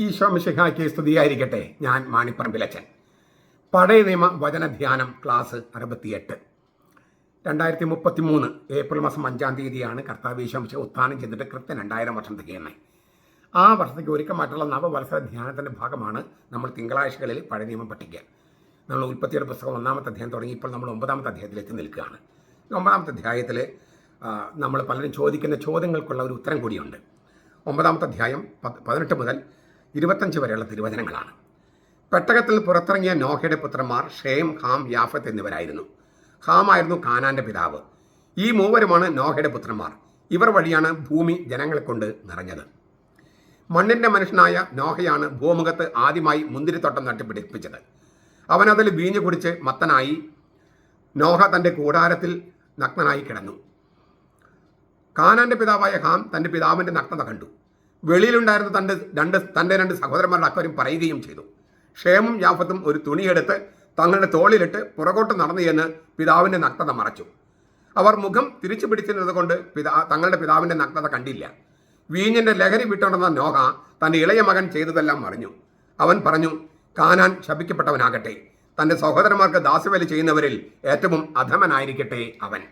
ഈശോ മിശിഹായ്ക്ക് സ്തുതിയായിരിക്കട്ടെ. ഞാൻ മാണിപ്പറമ്പിലച്ചൻ. പഴയ നിയമ വചനധ്യാനം ക്ലാസ് 68. 2033 ഏപ്രിൽ മാസം 5-ാം തീയതിയാണ് കർത്താവ് ഈശോ മിശിഹ ഉത്ഥാനം ചെയ്തിട്ട് കൃത്യം 2000 വർഷം തികയുന്നത്. ആ വർഷത്തേക്ക് ഒരുക്കമായിട്ടുള്ള നവവത്സര ധ്യാനത്തിൻ്റെ ഭാഗമാണ് നമ്മൾ തിങ്കളാഴ്ചകളിൽ പഴയ നിയമം പഠിക്കുക. നമ്മൾ ഉൽപ്പത്തിയുടെ പുസ്തകം 1-ാമത്തെ അധ്യായം തുടങ്ങി ഇപ്പോൾ നമ്മൾ 9-ാമത്തെ അധ്യായത്തിലേക്ക് നിൽക്കുകയാണ്. 9-ാമത്തെ അധ്യായത്തിൽ നമ്മൾ പലരും ചോദിക്കുന്ന ചോദ്യങ്ങൾക്കുള്ള ഒരു ഉത്തരം കൂടിയുണ്ട്. 9-ാമത്തെ അധ്യായം 18 മുതൽ 25 വരെയുള്ള തിരുവചനങ്ങളാണ്. പെട്ടകത്തിൽ പുറത്തിറങ്ങിയ നോഹയുടെ പുത്രന്മാർ ഷേം, ഹാം, യാഫത്ത് എന്നിവരായിരുന്നു. ഹാമായിരുന്നു കാനാന്റെ പിതാവ്. ഈ മൂവരുമാണ് നോഹയുടെ പുത്രന്മാർ. ഇവർ വഴിയാണ് ഭൂമി ജനങ്ങളെ കൊണ്ട് നിറഞ്ഞത്. മണ്ണിന്റെ മനുഷ്യനായ നോഹയാണ് ഭൂമുഖത്ത് ആദ്യമായി മുന്തിരിത്തോട്ടം നട്ടുപിടിപ്പിച്ചത്. അവൻ അതിൽ വീഞ്ഞു കുടിച്ച് മത്തനായി. നോഹ തൻ്റെ കൂടാരത്തിൽ നഗ്നനായി കിടന്നു. കാനാന്റെ പിതാവായ ഹാം തൻ്റെ പിതാവിൻ്റെ നഗ്നത കണ്ടു. വെളിയിലുണ്ടായിരുന്ന തൻ്റെ രണ്ട് സഹോദരന്മാരുടെ അക്കാര്യം പറയുകയും ചെയ്തു. ഷേമും യാഫത്തും ഒരു തുണിയെടുത്ത് തങ്ങളുടെ തോളിലിട്ട് പുറകോട്ട് നടന്നു എന്ന് പിതാവിൻ്റെ നഗ്നത മറച്ചു. അവർ മുഖം തിരിച്ചു പിടിച്ചിരുന്നത് കൊണ്ട് തങ്ങളുടെ പിതാവിൻ്റെ നഗ്നത കണ്ടില്ല. വീഞ്ഞിൻ്റെ ലഹരി വിട്ടുകൊണ്ടുവന്ന നോഹ തൻ്റെ ഇളയ മകൻ ചെയ്തതെല്ലാം അറിഞ്ഞു. അവൻ പറഞ്ഞു, കാനാൻ ശപിക്കപ്പെട്ടവനാകട്ടെ, തൻ്റെ സഹോദരന്മാർക്ക് ദാസ്യവേല ചെയ്യുന്നവരിൽ ഏറ്റവും അധമനായിരിക്കട്ടെ അവൻ.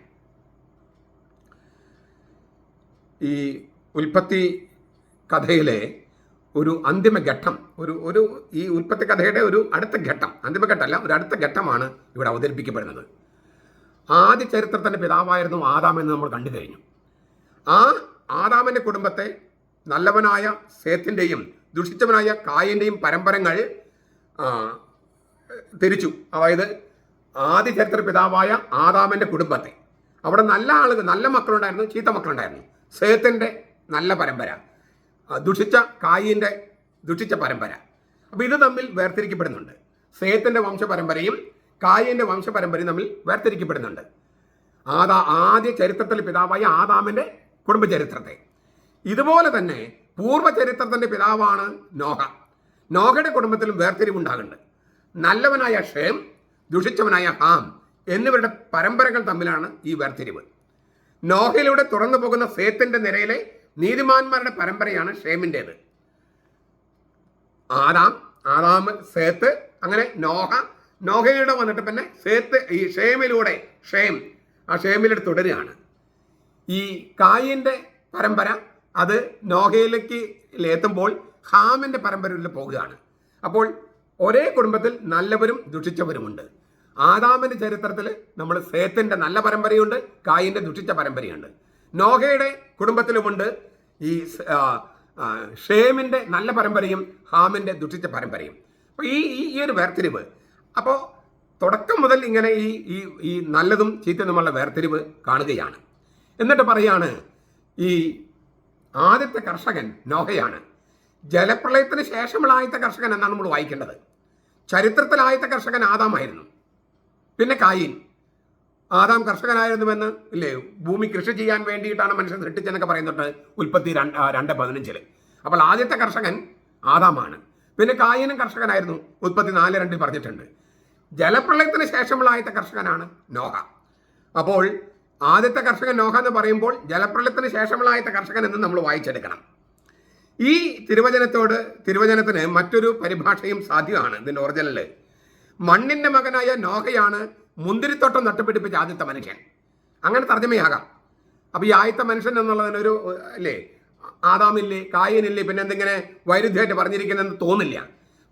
ഈ ഉൽപ്പത്തി കഥയിലെ ഒരു അന്തിമഘട്ടം, ഈ ഉൽപ്പത്തി കഥയുടെ ഒരു അടുത്ത ഘട്ടം, അന്തിമഘട്ടമല്ല, ഒരു അടുത്ത ഘട്ടമാണ് ഇവിടെ അവതരിപ്പിക്കപ്പെടുന്നത്. ആദ്യ ചരിത്രത്തിൻ്റെ പിതാവായിരുന്നു ആദാമെന്ന് നമ്മൾ കണ്ടു കഴിഞ്ഞു. ആ ആദാമിൻ്റെ കുടുംബത്തെ നല്ലവനായ സേത്തിൻ്റെയും ദുഷിച്ചവനായ കായൻ്റെയും പരമ്പരകൾ തിരിച്ചു. അതായത് ആദ്യ ചരിത്ര പിതാവായ ആദാമിൻ്റെ കുടുംബത്തെ, അവിടെ നല്ല മക്കളുണ്ടായിരുന്നു, ചീത്ത മക്കളുണ്ടായിരുന്നു. സേത്തിൻ്റെ നല്ല പരമ്പര, ദുഷിച്ച കായിൻ്റെ ദുഷിച്ച പരമ്പര. അപ്പോൾ ഇത് തമ്മിൽ വേർതിരിക്കപ്പെടുന്നുണ്ട്. സേത്തിൻ്റെ വംശപരമ്പരയും കായിൻ്റെ വംശപരമ്പരയും തമ്മിൽ വേർതിരിക്കപ്പെടുന്നുണ്ട്. ആദ്യ ചരിത്രത്തിലെ പിതാവായ ആദാമിൻ്റെ കുടുംബചരിത്രത്തെ. ഇതുപോലെ തന്നെ പൂർവ്വചരിത്രത്തിൻ്റെ പിതാവാണ് നോഹ. നോഹയുടെ കുടുംബത്തിലും വേർതിരിവുണ്ടാകുന്നുണ്ട്. നല്ലവനായ ഷേം, ദുഷിച്ചവനായ ഹാം എന്നിവരുടെ പരമ്പരകൾ തമ്മിലാണ് ഈ വേർതിരിവ്. നോഹയിലൂടെ തുറന്നു പോകുന്ന സേത്തിൻ്റെ നിരയിലെ നീതിമാന്മാരുടെ പരമ്പരയാണ് ഷേമിൻ്റേത്. ആദാം, സേത്ത്, അങ്ങനെ നോഹയുടെ വന്നിട്ട് പിന്നെ സേത്ത്, ഈ ഷേമിലൂടെ ഷേമിലൂടെ തുടരുകയാണ്. ഈ കായിൻ്റെ പരമ്പര അത് നോഹയിലേക്ക് എത്തുമ്പോൾ ഹാമിൻ്റെ പരമ്പരയിൽ പോകുകയാണ്. അപ്പോൾ ഒരേ കുടുംബത്തിൽ നല്ലവരും ദുഷിച്ചവരുമുണ്ട്. ആദാമിൻ്റെ ചരിത്രത്തിൽ നമ്മൾ സേത്തിൻ്റെ നല്ല പരമ്പരയുണ്ട്, കായിൻ്റെ ദുഷിച്ച പരമ്പരയുണ്ട്. നോഹയുടെ കുടുംബത്തിലുമുണ്ട് ഈ ഷേമിൻ്റെ നല്ല പരമ്പരയും ഹാമിൻ്റെ ദുഷിച്ച പരമ്പരയും. അപ്പോൾ ഈ ഒരു വേർതിരിവ്, അപ്പോൾ തുടക്കം മുതൽ ഇങ്ങനെ ഈ നല്ലതും ചീത്തതുമുള്ള വേർതിരിവ് കാണുകയാണ്. എന്നിട്ട് പറയാണ്, ഈ ആദ്യത്തെ കർഷകൻ നോഹയാണ്. ജലപ്രളയത്തിന് ശേഷമുള്ള ആദ്യത്തെ കർഷകൻ എന്നാണ് നമ്മൾ വായിക്കേണ്ടത്. ചരിത്രത്തിൽ ആദ്യത്തെ കർഷകൻ ആദാമായിരുന്നു, പിന്നെ കായീൻ. ആദാം കർഷകനായിരുന്നുവെന്ന് ഇല്ലേ, ഭൂമി കൃഷി ചെയ്യാൻ വേണ്ടിയിട്ടാണ് മനുഷ്യൻ സൃഷ്ടിച്ചെന്നൊക്കെ പറയുന്നുണ്ട് ഉൽപ്പത്തി 2:15. അപ്പോൾ ആദ്യത്തെ കർഷകൻ ആദാമാണ്. പിന്നെ കായീനും കർഷകനായിരുന്നു, ഉൽപ്പത്തി 4:2 പറഞ്ഞിട്ടുണ്ട്. ജലപ്രളയത്തിന് ശേഷമുള്ള ആദ്യത്തെ കർഷകനാണ് നോഹ. അപ്പോൾ ആദ്യത്തെ കർഷകൻ നോഹ എന്ന് പറയുമ്പോൾ ജലപ്രളയത്തിന് ശേഷമുള്ള ആദ്യത്തെ കർഷകൻ എന്ന് നമ്മൾ വായിച്ചെടുക്കണം. ഈ തിരുവചനത്തിന് മറ്റൊരു പരിഭാഷയും സാധ്യമാണ്. ഇതിൻ്റെ ഒറിജിനല് മണ്ണിൻ്റെ മകനായ നോഹയാണ് മുന്തിരിത്തോട്ടം നട്ടുപിടിപ്പിച്ച ആദ്യത്തെ മനുഷ്യൻ. അങ്ങനെ തർജ്ജമയാകാം. അപ്പോൾ ഈ ആദ്യത്തെ മനുഷ്യൻ എന്നുള്ളതിനൊരു അല്ലേ, ആദാമില്ലേ, കായനില്ലേ, പിന്നെ എന്തിങ്ങനെ വൈരുദ്ധ്യമായിട്ട് പറഞ്ഞിരിക്കുന്നതെന്ന് തോന്നില്ല.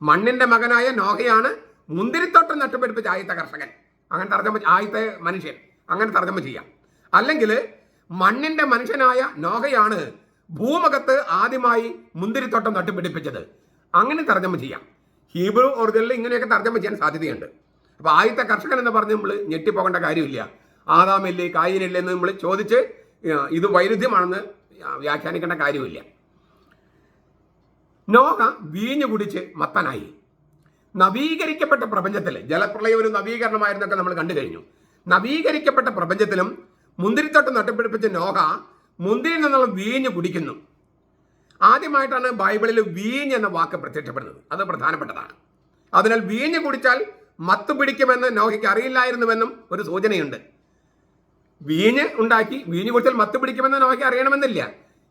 മണ്ണിൻ്റെ മകനായ നോഹയാണ് മുന്തിരിത്തോട്ടം നട്ടുപിടിപ്പിച്ച ആദ്യത്തെ കർഷകൻ, അങ്ങനെ ആദ്യത്തെ മനുഷ്യൻ, അങ്ങനെ തർജ്ജമ ചെയ്യാം. അല്ലെങ്കിൽ മണ്ണിൻ്റെ മനുഷ്യനായ നോഹയാണ് ഭൂമുഖത്ത് ആദ്യമായി മുന്തിരിത്തോട്ടം നട്ടുപിടിപ്പിച്ചത്, അങ്ങനെ തർജ്ജമ ചെയ്യാം. ഹീബ്രു ഒറിജിനലിൽ ഇങ്ങനെയൊക്കെ തർജ്ജമ ചെയ്യാൻ സാധ്യതയുണ്ട്. അപ്പോൾ ആദ്യത്തെ കർഷകൻ എന്ന് പറഞ്ഞ് നമ്മൾ ഞെട്ടിപ്പോകേണ്ട കാര്യമില്ല. ആദാമില്ലേ, കായീനില്ലേ എന്ന് നമ്മൾ ചോദിച്ച് ഇത് വൈരുദ്ധ്യമാണെന്ന് വ്യാഖ്യാനിക്കേണ്ട കാര്യമില്ല. നോഹ വീഞ്ഞു കുടിച്ച് മത്തനായി. നവീകരിക്കപ്പെട്ട പ്രപഞ്ചത്തിൽ ജലപ്രളയം ഒരു നവീകരണമായിരുന്നൊക്കെ നമ്മൾ കണ്ടു കഴിഞ്ഞു. നവീകരിക്കപ്പെട്ട പ്രപഞ്ചത്തിലും മുന്തിരിത്തോട്ടം നട്ടുപിടിപ്പിച്ച നോഹ മുന്തിരിയിൽ നിന്നുള്ള വീഞ്ഞ് കുടിക്കുന്നു. ആദ്യമായിട്ടാണ് ബൈബിളിൽ വീഞ്ഞ് എന്ന വാക്ക് പ്രത്യക്ഷപ്പെടുന്നത്. അത് പ്രധാനപ്പെട്ടതാണ്. അതിനാൽ വീഞ്ഞ് കുടിച്ചാൽ മത്ത് പിടിക്കുമെന്ന് നോഹയ്ക്ക് അറിയില്ലായിരുന്നുവെന്നും ഒരു സൂചനയുണ്ട്. വീഞ്ഞ് കുടിച്ചാൽ മത്ത് പിടിക്കുമെന്ന് നോഹയ്ക്ക് അറിയണമെന്നില്ല.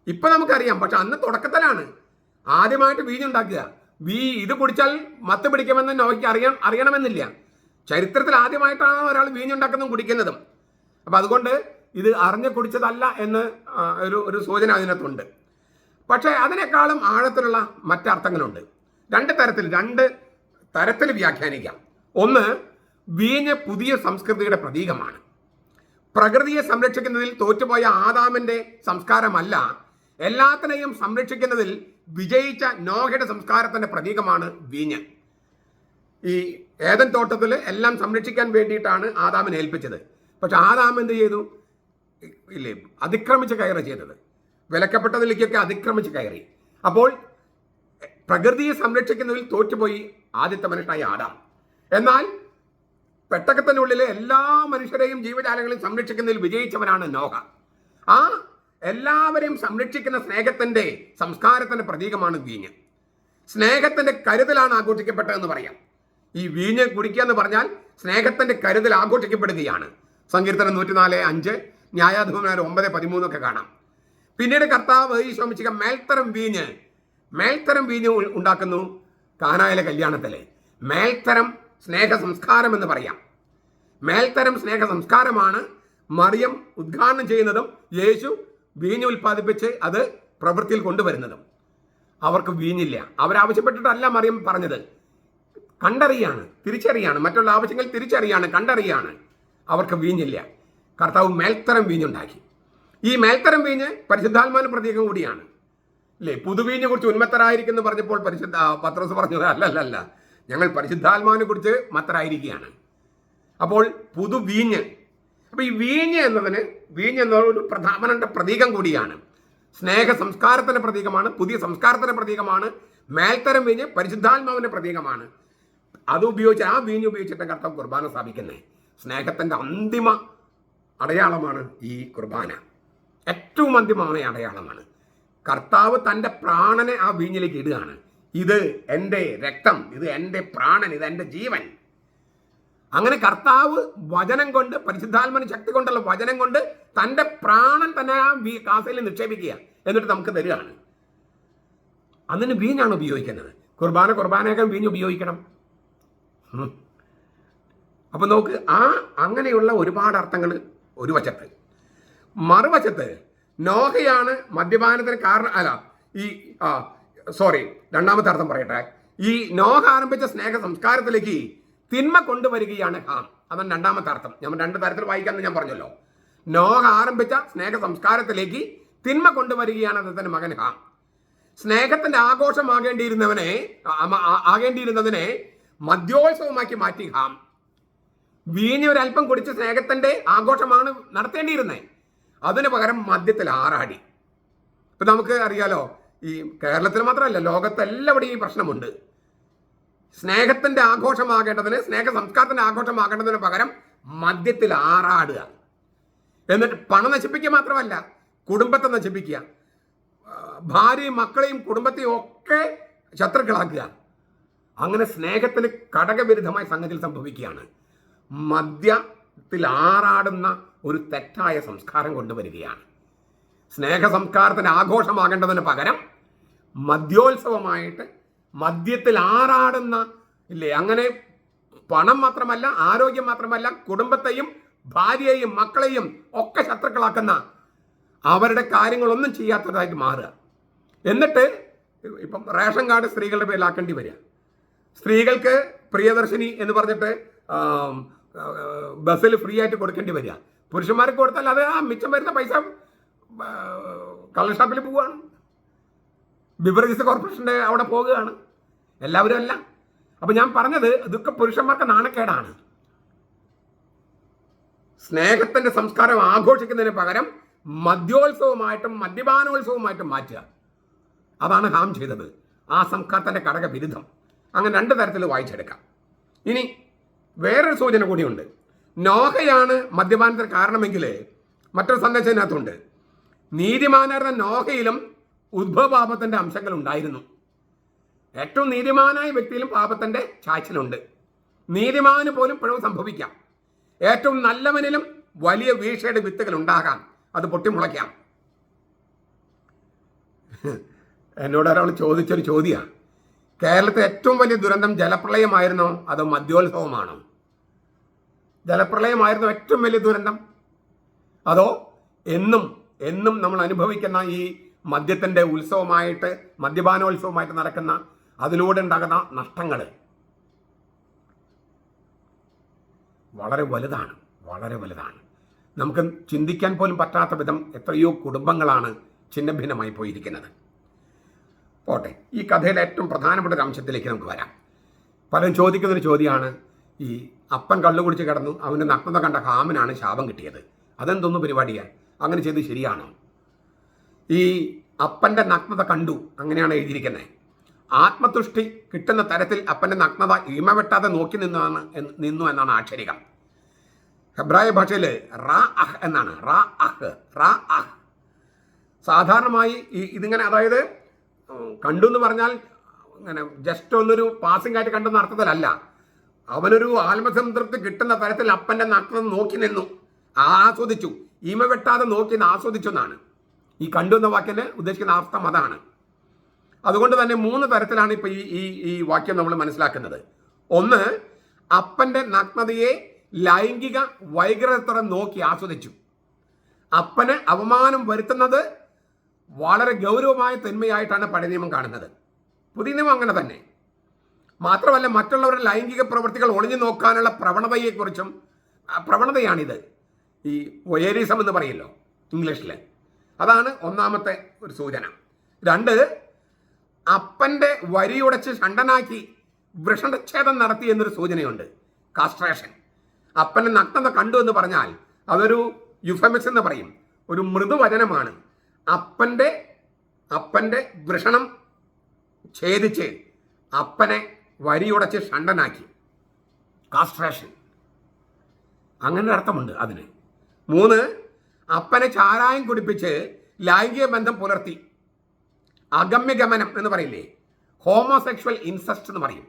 ഇപ്പം നമുക്കറിയാം, പക്ഷെ അന്ന് തുടക്കത്തിലാണ്. ആദ്യമായിട്ട് വീഞ്ഞുണ്ടാക്കുക. ഇത് കുടിച്ചാൽ മത്ത് പിടിക്കുമെന്ന് നോക്കി അറിയണമെന്നില്ല. ചരിത്രത്തിൽ ആദ്യമായിട്ടാണ് ഒരാൾ വീഞ്ഞുണ്ടാക്കുന്നതും കുടിക്കുന്നതും. അപ്പം അതുകൊണ്ട് ഇത് അറിഞ്ഞു കുടിച്ചതല്ല എന്ന് ഒരു സൂചന അതിനകത്തുണ്ട്. പക്ഷേ അതിനേക്കാളും ആഴത്തിലുള്ള മറ്റർത്ഥങ്ങളുണ്ട്. രണ്ട് തരത്തിൽ വ്യാഖ്യാനിക്കാം. ഒന്ന്, വീഞ്ഞ് പുതിയ സംസ്കൃതിയുടെ പ്രതീകമാണ്. പ്രകൃതിയെ സംരക്ഷിക്കുന്നതിൽ തോറ്റുപോയ ആദാമിന്റെ സംസ്കാരമല്ല, എല്ലാത്തിനെയും സംരക്ഷിക്കുന്നതിൽ വിജയിച്ച നോഹയുടെ സംസ്കാരത്തിന്റെ പ്രതീകമാണ് വീഞ്ഞ്. ഈ ഏദൻ തോട്ടത്തിൽ എല്ലാം സംരക്ഷിക്കാൻ വേണ്ടിയിട്ടാണ് ആദാമിനെ ഏൽപ്പിച്ചത്. പക്ഷെ ആദാം എന്ത് ചെയ്തു? ഇല്ലേ, അതിക്രമിച്ച് കയറി ചെയ്തത്. വിലക്കപ്പെട്ടതിലേക്കൊക്കെ അതിക്രമിച്ച് കയറി. അപ്പോൾ പ്രകൃതിയെ സംരക്ഷിക്കുന്നതിൽ തോറ്റുപോയി ആദ്യത്തെ മനുഷ്യനായ ആദാം. എന്നാൽ പെട്ടകത്തിനുള്ളിലെ എല്ലാ മനുഷ്യരെയും ജീവജാലങ്ങളെയും സംരക്ഷിക്കുന്നതിൽ വിജയിച്ചവനാണ് നോഹ. ആ എല്ലാവരെയും സംരക്ഷിക്കുന്ന സ്നേഹത്തിന്റെ സംസ്കാരത്തിന്റെ പ്രതീകമാണ് വീഞ്ഞ്. സ്നേഹത്തിന്റെ കരുതലാണ് ആഘോഷിക്കപ്പെട്ടതെന്ന് പറയാം. ഈ വീഞ്ഞ് കുടിക്കുക എന്ന് പറഞ്ഞാൽ സ്നേഹത്തിന്റെ കരുതൽ ആഘോഷിക്കപ്പെടുകയാണ്. സങ്കീർത്തനം 104:5, ന്യായാധിപന്മാർ 9:13 ഒക്കെ കാണാം. പിന്നീട് കർത്താവ് ഈശോ മിശിഹ മേൽത്തരം വീഞ്ഞ് ഉണ്ടാക്കുന്നു കാനായിലെ കല്യാണത്തിലെ. മേൽത്തരം സ്നേഹ സംസ്കാരം എന്ന് പറയാം. മേൽത്തരം സ്നേഹ സംസ്കാരമാണ് മറിയം ഉദ്ഘാടനം ചെയ്യുന്നതും യേശു വീഞ്ഞ് ഉൽപ്പാദിപ്പിച്ച് അത് പ്രവൃത്തിയിൽ കൊണ്ടുവരുന്നതും. അവർക്ക് വീഞ്ഞില്ല. അവരാവശ്യപ്പെട്ടിട്ടല്ല മറിയം പറഞ്ഞത്. തിരിച്ചറിയാണ്. മറ്റുള്ള ആവശ്യങ്ങൾ തിരിച്ചറിയാണ്, കണ്ടറിയാണ്. അവർക്ക് വീഞ്ഞില്ല. കർത്താവ് മേൽത്തരം വീഞ്ഞുണ്ടാക്കി. ഈ മേൽത്തരം വീഞ്ഞ് പരിശുദ്ധാത്മാവിന്റെ പ്രതീകം കൂടിയാണ്. അല്ലേ? പുതുവീഞ്ഞെ കുറിച്ച് ഉന്മത്തരായിരിക്കുന്നു പറഞ്ഞപ്പോൾ പത്രോസ് പറഞ്ഞത് അല്ലല്ല, ഞങ്ങൾ പരിശുദ്ധാത്മാവിനെ കുറിച്ച് മത്തരായിരിക്കുകയാണ്. അപ്പോൾ പുതുവീഞ്ഞ്. അപ്പൊ ഈ വീഞ്ഞ് എന്നത് ഒരു പ്രധാനപ്പെട്ട പ്രതീകം കൂടിയാണ്. സ്നേഹ സംസ്കാരത്തിന്റെ പ്രതീകമാണ്, പുതിയ സംസ്കാരത്തിന്റെ പ്രതീകമാണ്. മേൽത്തരം വീഞ്ഞ് പരിശുദ്ധാത്മാവിന്റെ പ്രതീകമാണ്. ആ വീഞ്ഞ് ഉപയോഗിച്ചിട്ട് കർത്താവ് കുർബാന സ്ഥാപിക്കുന്നത്. സ്നേഹത്തിന്റെ അന്തിമ അടയാളമാണ് ഈ കുർബാന. ഏറ്റവും അന്തിമമായ അടയാളമാണ്. കർത്താവ് തൻ്റെ പ്രാണനെ ആ വീഞ്ഞിലേക്ക് ഇടുകയാണ്. ഇത് എൻ്റെ രക്തം, ഇത് എൻ്റെ പ്രാണൻ, ഇത് എൻ്റെ ജീവൻ. അങ്ങനെ കർത്താവ് വചനം കൊണ്ട്, പരിശുദ്ധാത്മന ശക്തി കൊണ്ടുള്ള വചനം കൊണ്ട് തൻ്റെ പ്രാണൻ തന്നെ ആ കാസയിൽ നിക്ഷേപിക്കുക, എന്നിട്ട് നമുക്ക് തരികയാണ്. അതിന് വീഞ്ഞാണ് ഉപയോഗിക്കുന്നത്. കുർബാനയൊക്കെ വീഞ്ഞ് ഉപയോഗിക്കണം. അപ്പൊ നോക്ക്, അങ്ങനെയുള്ള ഒരുപാട് അർത്ഥങ്ങൾ ഒരു വശത്ത്. മറുവശത്ത് നോഹയാണ് മദ്യപാനത്തിന് കാരണം. രണ്ടാമത്തെ അർത്ഥം പറയട്ടെ. ഈ നോഹ ആരംഭിച്ച സ്നേഹ സംസ്കാരത്തിലേക്ക് തിന്മ കൊണ്ടുവരികയാണ് ഹാം. അതാണ് രണ്ടാമത്തെ അർത്ഥം. ഞാൻ രണ്ട് തരത്തിൽ വായിക്കാമെന്ന് ഞാൻ പറഞ്ഞല്ലോ. നോഹ ആരംഭിച്ച സ്നേഹ സംസ്കാരത്തിലേക്ക് തിന്മ കൊണ്ടുവരികയാണ് അദ്ദേഹത്തിന്റെ മകൻ ഹാം. സ്നേഹത്തിന്റെ ആകേണ്ടിയിരുന്നതിനെ മദ്യോത്സവമാക്കി മാറ്റി ഹാം. വീഞ്ഞ് ഒരല്പം കുടിച്ച് സ്നേഹത്തിന്റെ ആഘോഷമാണ് നടത്തേണ്ടിയിരുന്നത്. അതിന് പകരം മദ്യത്തിൽ ആറാടി. ഇപ്പൊ നമുക്ക് അറിയാലോ, ഈ കേരളത്തിൽ മാത്രമല്ല, ലോകത്തെല്ലാവിടെയും ഈ പ്രശ്നമുണ്ട്. സ്നേഹത്തിന്റെ ആഘോഷമാകേണ്ടതിന്, സ്നേഹ സംസ്കാരത്തിന്റെ ആഘോഷമാകേണ്ടതിന് പകരം മദ്യത്തിൽ ആറാടുക. എന്നിട്ട് പണം നശിപ്പിക്കുക മാത്രമല്ല, കുടുംബത്തെ നശിപ്പിക്കുക. ഭാര്യയും മക്കളെയും കുടുംബത്തെയും ഒക്കെ ശത്രുക്കളാക്കുക. അങ്ങനെ സ്നേഹത്തിന് ഘടകവിരുദ്ധമായ സംഗതികൾ സംഭവിക്കുകയാണ്. മദ്യത്തിൽ ആറാടുന്ന ഒരു തെറ്റായ സംസ്കാരം കൊണ്ടുവരികയാണ്. സ്നേഹ സംസ്കാരത്തിന് ആഘോഷമാകേണ്ടതിന് പകരം മദ്യോത്സവമായിട്ട് മദ്യത്തിൽ ആറാടുന്ന, ഇല്ലേ, അങ്ങനെ പണം മാത്രമല്ല, ആരോഗ്യം മാത്രമല്ല, കുടുംബത്തെയും ഭാര്യയെയും മക്കളെയും ഒക്കെ ശത്രുക്കളാക്കുന്ന, അവരുടെ കാര്യങ്ങളൊന്നും ചെയ്യാത്തതായിട്ട് മാറുക. എന്നിട്ട് ഇപ്പം റേഷൻ കാർഡ് സ്ത്രീകളുടെ പേരിലാക്കേണ്ടി വരിക. സ്ത്രീകൾക്ക് പ്രിയദർശിനി എന്ന് പറഞ്ഞിട്ട് ബസ്സിൽ ഫ്രീ ആയിട്ട് കൊടുക്കേണ്ടി വരിക. പുരുഷന്മാർക്ക് കൊടുത്താൽ അത് മിച്ചം വരുന്ന പൈസ കള്ള് ഷാപ്പിൽ പോവുകയാണ്, ബിവറേജസ് കോർപ്പറേഷൻ്റെ അവിടെ പോവുകയാണ്. എല്ലാവരും അല്ല. അപ്പം ഞാൻ പറഞ്ഞത്, ഇതൊക്കെ പുരുഷന്മാർക്ക് നാണക്കേടാണ്. സ്നേഹത്തിന്റെ സംസ്കാരം ആഘോഷിക്കുന്നതിന് പകരം മദ്യോത്സവമായിട്ടും മദ്യപാനോത്സവമായിട്ടും മാറ്റുക. അതാണ് ഹാം ചെയ്തത്. ആ സംസ്കാരത്തിന്റെ ഘടകവിരുദ്ധം. അങ്ങനെ രണ്ട് തരത്തിൽ വായിച്ചെടുക്കാം. ഇനി വേറൊരു സൂചന കൂടിയുണ്ട്. നോഹയാണ് മദ്യപാനത്തിന് കാരണമെങ്കിൽ മറ്റൊരു സന്ദേശം ഇതിനകത്തുണ്ട്. നീതിമാനായിരുന്ന നോഹയിലും ഉദ്ഭവപാപത്തിന്റെ അംശങ്ങൾ ഉണ്ടായിരുന്നു. ഏറ്റവും നീതിമാനായ വ്യക്തിയിലും പാപത്തിന്റെ ചായ്ച്ചിലുണ്ട്. നീതിമാന് പോലും പിഴവ് സംഭവിക്കാം. ഏറ്റവും നല്ലവനിലും വലിയ വീഴ്ചയുടെ വിത്തുകൾ ഉണ്ടാകാം. അത് പൊട്ടിമുളയ്ക്കാം. എന്നോട് ഒരാൾ ചോദിച്ചൊരു ചോദ്യമാണ്, കേരളത്തിലെ ഏറ്റവും വലിയ ദുരന്തം ജലപ്രളയമായിരുന്നോ അതോ മദ്യോത്സവമാണോ? ജലപ്രളയമായിരുന്നോ ഏറ്റവും വലിയ ദുരന്തം, അതോ എന്നും എന്നും നമ്മൾ അനുഭവിക്കുന്ന ഈ മദ്യത്തിൻ്റെ ഉത്സവമായിട്ട്, മദ്യപാനോത്സവമായിട്ട് നടക്കുന്ന അതിലൂടെ ഉണ്ടാകുന്ന നഷ്ടങ്ങൾ വളരെ വലുതാണ്, വളരെ വലുതാണ്. നമുക്ക് ചിന്തിക്കാൻ പോലും പറ്റാത്ത വിധം എത്രയോ കുടുംബങ്ങളാണ് ഛിന്നഭിന്നമായി പോയിരിക്കുന്നത്. പോട്ടെ, ഈ കഥയിലെ ഏറ്റവും പ്രധാനപ്പെട്ട ഒരു അംശത്തിലേക്ക് നമുക്ക് വരാം. പലരും ചോദിക്കുന്നൊരു ചോദ്യമാണ്, ഈ അപ്പൻ കള്ളു കുടിച്ച് കിടന്നു, അവൻ്റെ നഗ്നത കണ്ട ഹാമനാണ് ശാപം കിട്ടിയത്. അതെന്തൊന്നും പരിപാടിയാണ്? അങ്ങനെ ചെയ്ത് ശരിയാണോ? ഈ അപ്പൻ്റെ നഗ്നത കണ്ടു, അങ്ങനെയാണ് എഴുതിയിരിക്കുന്നത്. ആത്മതുഷ്ടി കിട്ടുന്ന തരത്തിൽ അപ്പൻ്റെ നഗ്നത ഇമ വെട്ടാതെ നോക്കി നിന്നു എന്നാണ് ആക്ഷരികം. ഹെബ്രായ ഭാഷയിൽ റാ അഹ് എന്നാണ്. റാ അഹ് സാധാരണമായി ഇതിങ്ങനെ, അതായത് കണ്ടു എന്ന് പറഞ്ഞാൽ ഇങ്ങനെ ജസ്റ്റ് ഒന്നൊരു പാസിംഗ് ആയിട്ട് കണ്ടെന്ന അർത്ഥത്തിലല്ല. അവനൊരു ആത്മസംതൃപ്തി കിട്ടുന്ന തരത്തിൽ അപ്പൻ്റെ നഗ്നത നോക്കി നിന്നു, ആസ്വദിച്ചു. ഇമ വെട്ടാതെ നോക്കി ആസ്വദിച്ചു എന്നാണ് ഈ കണ്ടു എന്ന വാക്കിന് ഉദ്ദേശിക്കുന്ന അർത്ഥം. അതാണ്. അതുകൊണ്ട് തന്നെ 3 തരത്തിലാണ് ഇപ്പോൾ ഈ വാക്യം നമ്മൾ മനസ്സിലാക്കുന്നത്. ഒന്ന്, അപ്പൻ്റെ നഗ്നതയെ ലൈംഗിക വൈകൃതത്തോടെ നോക്കി ആസ്വദിച്ചു. അപ്പന് അവമാനം വരുത്തുന്നത് വളരെ ഗൗരവമായ തിന്മയായിട്ടാണ് പഴയ നിയമം കാണുന്നത്. പുതിയ നിയമം അങ്ങനെ തന്നെ. മാത്രമല്ല, മറ്റുള്ളവരുടെ ലൈംഗിക പ്രവൃത്തികൾ ഒളിഞ്ഞു നോക്കാനുള്ള പ്രവണതയെക്കുറിച്ചും പ്രവണതയാണിത്. ഈ വൊയേരിസം എന്ന് പറയല്ലോ ഇംഗ്ലീഷിൽ. അതാണ് ഒന്നാമത്തെ ഒരു സൂചന. 2, അപ്പൻ്റെ വരിയുടച്ച് ഷണ്ടനാക്കി വൃഷണച്ഛേദം നടത്തി എന്നൊരു സൂചനയുണ്ട്, കാസ്ട്രേഷൻ. അപ്പൻ്റെ നഗ്നത കണ്ടു എന്ന് പറഞ്ഞാൽ അതൊരു യുഫമിസം എന്ന് പറയും, ഒരു മൃദുവചനമാണ്. അപ്പൻ്റെ വൃഷണം ഛേദിച്ച് അപ്പനെ വരിയുടച്ച് ഷണ്ടനാക്കി, കാസ്ട്രേഷൻ. അങ്ങനെ അർത്ഥമുണ്ട് അതിന്. 3, അപ്പനെ ചാരായം കുടിപ്പിച്ച് ലൈംഗിക ബന്ധം പുലർത്തി, അഗമ്യഗമനം എന്ന് പറയില്ലേ, ഹോമോസെക്ഷൽ ഇൻസെസ്റ്റ് എന്ന് പറയും.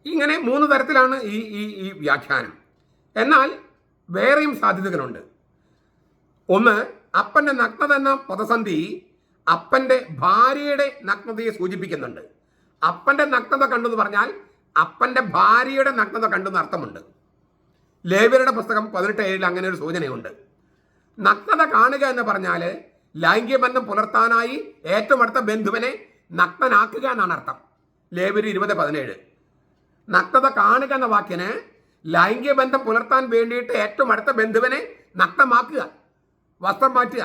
ഇങ്ങനെ 3 തരത്തിലാണ് ഈ വ്യാഖ്യാനം. എന്നാൽ വേറെയും സാധ്യതകളുണ്ട്. ഒന്ന്, അപ്പൻ്റെ നഗ്നത എന്ന പദസന്ധി അപ്പൻ്റെ ഭാര്യയുടെ നഗ്നതയെ സൂചിപ്പിക്കുന്നുണ്ട്. അപ്പൻ്റെ നഗ്നത കണ്ടെന്ന് പറഞ്ഞാൽ അപ്പൻ്റെ ഭാര്യയുടെ നഗ്നത കണ്ടെന്ന് അർത്ഥമുണ്ട്. ലേവ്യരുടെ പുസ്തകം 18:7 അങ്ങനെ ഒരു സൂചനയുണ്ട്. നഗ്നത കാണുക എന്ന് പറഞ്ഞാൽ ലൈംഗിക ബന്ധം പുലർത്താനായി ഏറ്റവും അടുത്ത ബന്ധുവിനെ നഗ്നനാക്കുക എന്നാണ് അർത്ഥം. ലേവ്യർ 20:17. നഗ്നത കാണുക എന്ന വാക്കിന് ലൈംഗിക ബന്ധം പുലർത്താൻ വേണ്ടിയിട്ട് ഏറ്റവും അടുത്ത ബന്ധുവിനെ നഗ്നമാക്കുക, വസ്ത്രം മാറ്റുക.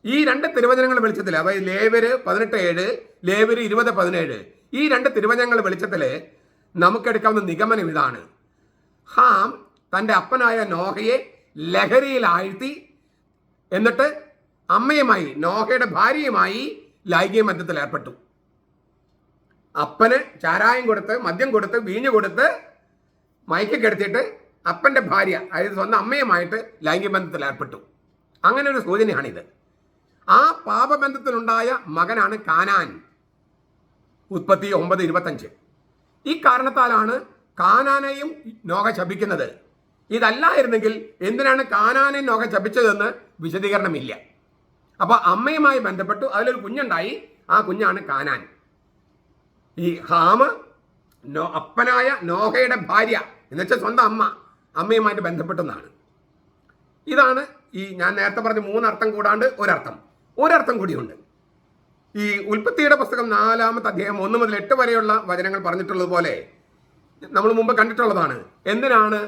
ഈ 2 തിരുവചനങ്ങൾ വെളിച്ചത്തിൽ, അതായത് ലേവ്യർ 18:7, ലേവ്യർ 20:17, ഈ 2 തിരുവചനങ്ങൾ വെളിച്ചത്തിൽ നമുക്കെടുക്കാവുന്ന നിഗമനം ഇതാണ്: ഹാം തൻ്റെ അപ്പനായ നോഹയെ ലഹരിയിൽ ആഴ്ത്തി, എന്നിട്ട് അമ്മയുമായി, നോഹയുടെ ഭാര്യയുമായി ലൈംഗിക ബന്ധത്തിൽ ഏർപ്പെട്ടു. അപ്പന് ചാരായം കൊടുത്ത്, മദ്യം കൊടുത്ത്, വീഞ്ഞു കൊടുത്ത് മയക്കി കിടത്തിയിട്ട് അപ്പൻ്റെ ഭാര്യ, അതായത് സ്വന്തം അമ്മയുമായിട്ട് ലൈംഗിക ബന്ധത്തിൽ ഏർപ്പെട്ടു. അങ്ങനെ ഒരു സൂചനയാണിത്. ആ പാപബന്ധത്തിലുണ്ടായ മകനാണ് കാനാൻ. ഉൽപ്പത്തി 9:25. ഈ കാരണത്താലാണ് കാനാനെയും നോഹ ശപിക്കുന്നത്. ഇതല്ലായിരുന്നെങ്കിൽ എന്തിനാണ് കാനാനെ നോഹ ശപിച്ചതെന്ന് വിശദീകരണമില്ല. അപ്പോൾ അമ്മയുമായി ബന്ധപ്പെട്ടു, അതിലൊരു കുഞ്ഞുണ്ടായി, ആ കുഞ്ഞാണ് കാനാൻ. ഈ ഹാമ് അപ്പനായ നോഹയുടെ ഭാര്യ എന്നുവെച്ചാൽ സ്വന്തം അമ്മയുമായിട്ട് ബന്ധപ്പെട്ടെന്നാണ്. ഇതാണ് ഞാൻ നേരത്തെ പറഞ്ഞ 3 അർത്ഥം കൂടാണ്ട് ഒരർത്ഥം കൂടിയുണ്ട്. ഈ ഉൽപ്പത്തിയുടെ പുസ്തകം 4-ാമത്തെ അധ്യായം 1 മുതൽ 8 വരെയുള്ള വചനങ്ങൾ പറഞ്ഞിട്ടുള്ളത് പോലെ നമ്മൾ മുമ്പ് കണ്ടിട്ടുള്ളതാണ്. എന്തിനാണ്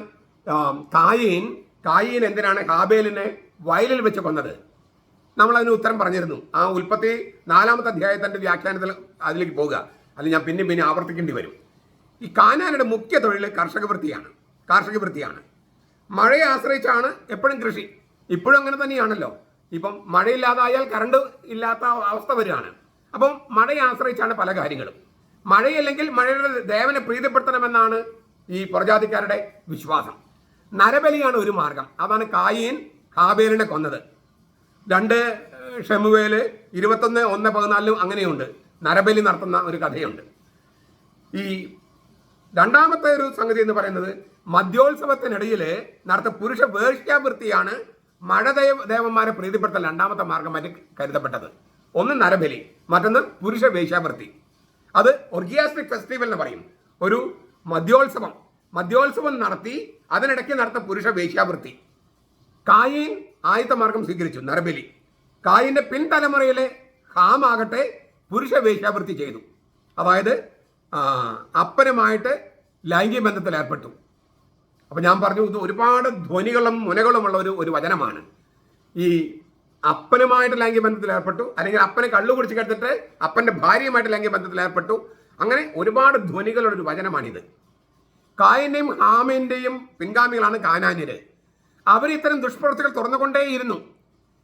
കായീൻ എന്തിനാണ് ഹാബേലിനെ വയലിൽ വെച്ച് കൊന്നത്? നമ്മളതിന് ഉത്തരം പറഞ്ഞിരുന്നു. ആ ഉൽപ്പത്തി 4-ാമത്തെ അധ്യായത്തിൻ്റെ വ്യാഖ്യാനത്തിൽ അതിലേക്ക് പോകുക, അത് ഞാൻ പിന്നെ ആവർത്തിക്കേണ്ടി വരും. ഈ കാനാനയുടെ മുഖ്യ തൊഴിൽ കാർഷിക വൃത്തിയാണ്. മഴയെ ആശ്രയിച്ചാണ് എപ്പോഴും കൃഷി. ഇപ്പോഴും അങ്ങനെ തന്നെയാണല്ലോ. ഇപ്പം മഴയില്ലാതായാൽ കറണ്ട് ഇല്ലാത്ത അവസ്ഥ വരികയാണ്. അപ്പം മഴയെ ആശ്രയിച്ചാണ് പല കാര്യങ്ങളും. മഴയില്ലെങ്കിൽ മഴയുടെ ദേവനെ പ്രീതിപ്പെടുത്തണമെന്നാണ് ഈ പുറജാതിക്കാരുടെ വിശ്വാസം. നരബലിയാണ് ഒരു മാർഗം. അതാണ് കായീൻ ഹാബേലിനെ കൊന്നത്. 2 ഷെമുവേൽ 21:1-14 അങ്ങനെയുണ്ട്. നരബലി നടത്തുന്ന ഒരു കഥയുണ്ട്. ഈ രണ്ടാമത്തെ ഒരു സംഗതി എന്ന് പറയുന്നത് മദ്യോത്സവത്തിനിടയിൽ നടത്തുന്ന പുരുഷ വേശ്യാവൃത്തിയാണ് ദേവന്മാരെ പ്രീതിപ്പെടുത്താൻ രണ്ടാമത്തെ മാർഗമായിട്ട് കരുതപ്പെട്ടത്. ഒന്ന് നരബലി, മറ്റൊന്ന് പുരുഷ വേശ്യാവൃത്തി. അത് ഒർഗിയാസ്റ്റിക് ഫെസ്റ്റിവൽ എന്ന് പറയും. ഒരു മദ്യോത്സവം നടത്തി അതിനിടയ്ക്ക് നടത്ത പുരുഷ വേശ്യാവൃത്തി. കായീൻ ആദ്യത്തെ മാർഗം സ്വീകരിച്ചു, നരബലി. കായിന്റെ പിൻതലമുറയിലെ ഹാമാകട്ടെ പുരുഷ വേശ്യാവൃത്തി ചെയ്തു. അതായത് അപ്പനുമായിട്ട് ലൈംഗിക ബന്ധത്തിൽ ഏർപ്പെട്ടു. അപ്പൊ ഞാൻ പറഞ്ഞു, ഇത് ഒരുപാട് ധ്വനികളും മുനകളുമുള്ള ഒരു വചനമാണ്. ഈ അപ്പനുമായിട്ട് ലൈംഗിക ബന്ധത്തിൽ ഏർപ്പെട്ടു, അല്ലെങ്കിൽ അപ്പനെ കള്ളു കുടിച്ച് കിടത്തിട്ട് അപ്പന്റെ ഭാര്യയുമായിട്ട് ലൈംഗിക ബന്ധത്തിൽ ഏർപ്പെട്ടു. അങ്ങനെ ഒരുപാട് ധ്വനികളുള്ള ഒരു വചനമാണിത്. കായന്റെയും ഹാമിന്റെയും പിൻഗാമികളാണ് കാനാന്യര്. അവർ ഇത്തരം ദുഷ്പ്രവൃത്തികൾ തുറന്നുകൊണ്ടേയിരുന്നു.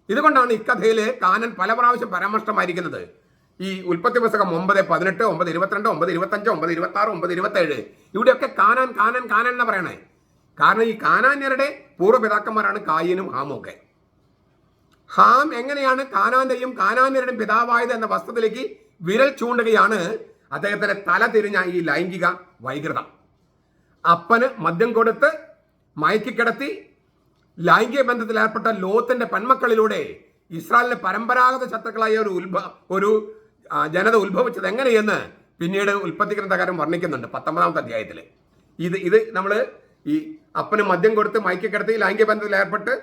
ഇതുകൊണ്ടാണ് ഇക്കഥയിൽ കാനൻ പല പ്രാവശ്യം പരാമർശമായിരിക്കുന്നത്. ഈ ഉൽപ്പത്തി പുസ്തകം 9:18, 9:22, 9:25, 9:26, 9:27 ഇവിടെയൊക്കെ കാനാൻ കാനാൻ കാനാൻ എന്ന് പറയണേ. കാരണം ഈ കാനാന്യരുടെ പൂർവ്വപിതാക്കന്മാരാണ് കായനും ഹാമും ഒക്കെ. ഹാം എങ്ങനെയാണ് കാനാന്റെയും കാനാന്യരുടെയും പിതാവായത് എന്ന വസ്തുതയിലേക്ക് വിരൽ ചൂണ്ടുകയാണ് അദ്ദേഹത്തിന്റെ തല തിരിഞ്ഞ ഈ ലൈംഗിക വൈകൃതം. അപ്പന് മദ്യം കൊടുത്ത് മയക്കിക്കിടത്തി ലൈംഗിക ബന്ധത്തിൽ ഏർപ്പെട്ട ലോത്തിന്റെ പെൺമക്കളിലൂടെ ഇസ്രായേലിന്റെ പരമ്പരാഗത ശത്രുക്കളായ ഒരു ജനത ഉത്ഭവിച്ചത് എങ്ങനെയെന്ന് പിന്നീട് ഉൽപ്പത്തി ഗ്രന്ഥകാരൻ വർണ്ണിക്കുന്നുണ്ട് 19-ാമത്തെ അധ്യായത്തിൽ. ഇത് നമ്മൾ ഈ അപ്പന് മദ്യം കൊടുത്ത് മയക്കിക്കിടത്തി ലൈംഗിക ബന്ധത്തിൽ ഏർപ്പെട്ട്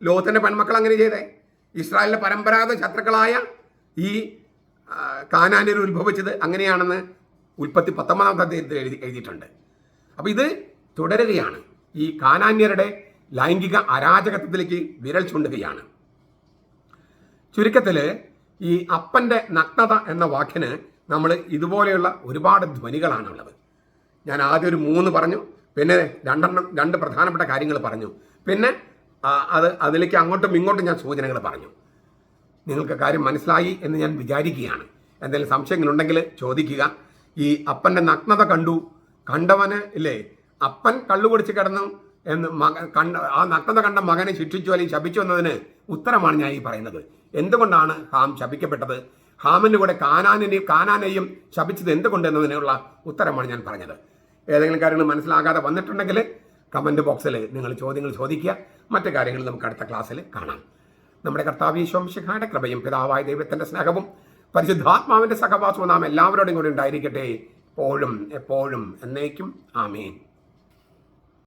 ലോത്തിന്റെ പെൺമക്കൾ അങ്ങനെ ചെയ്തേ. ഇസ്രായേലിന്റെ പരമ്പരാഗത ശത്രുക്കളായ ഈ കാനാന്യർ ഉത്ഭവിച്ചത് അങ്ങനെയാണെന്ന് ഉൽപ്പത്തി 19-ാമത്തെ അധ്യായത്തിൽ എഴുതിയിട്ടുണ്ട്. അപ്പൊ ഇത് തുടരുകയാണ്. ഈ കാനാന്യരുടെ ലൈംഗിക അരാജകത്വത്തിലേക്ക് വിരൽ ചൂണ്ടുകയാണ്. ചുരുക്കത്തിൽ ഈ അപ്പന്റെ നഗ്നത എന്ന വാക്കിന് നമ്മൾ ഇതുപോലെയുള്ള ഒരുപാട് ധ്വനികളാണുള്ളത്. ഞാൻ ആദ്യം ഒരു 3 പറഞ്ഞു, പിന്നെ 2 പ്രധാനപ്പെട്ട കാര്യങ്ങൾ പറഞ്ഞു, പിന്നെ അതിലേക്ക് അങ്ങോട്ടും ഇങ്ങോട്ടും ഞാൻ സൂചനകൾ പറഞ്ഞു. നിങ്ങൾക്ക് കാര്യം മനസ്സിലായി എന്ന് ഞാൻ വിചാരിക്കുകയാണ്. എന്തെങ്കിലും സംശയങ്ങളുണ്ടെങ്കിൽ ചോദിക്കുക. ഈ അപ്പന്റെ നഗ്നത കണ്ടവന് ഇല്ലേ, അപ്പൻ കള്ളുകുടിച്ച് കിടന്നു എന്ന് ആ നഗ്നത കണ്ട മകനെ ശിക്ഷിച്ചു അല്ലെങ്കിൽ ശപിച്ചു എന്നതിന് ഉത്തരമാണ് ഞാൻ ഈ പറയുന്നത്. എന്തുകൊണ്ടാണ് ഹാം ശപിക്കപ്പെട്ടത്, ഹാമിൻ്റെ കൂടെ കാനാനെയും ശപിച്ചത് എന്തുകൊണ്ട് എന്നതിനുള്ള ഉത്തരമാണ് ഞാൻ പറഞ്ഞത്. ഏതെങ്കിലും കാര്യങ്ങൾ മനസ്സിലാകാതെ വന്നിട്ടുണ്ടെങ്കിൽ കമൻറ്റ് ബോക്സിൽ നിങ്ങൾ ചോദ്യങ്ങൾ ചോദിക്കുക. മറ്റു കാര്യങ്ങൾ നമുക്ക് അടുത്ത ക്ലാസ്സിൽ കാണാം. നമ്മുടെ കർത്താവ് യേശു മിശിഹായുടെ കൃപയും പിതാവായ ദൈവത്തിൻ്റെ സ്നേഹവും പരിശുദ്ധാത്മാവിൻ്റെ സഹവാസവും നാം എല്ലാവരോടും കൂടി ഉണ്ടായിരിക്കട്ടെ, എപ്പോഴും എന്നേക്കും. ആമേൻ.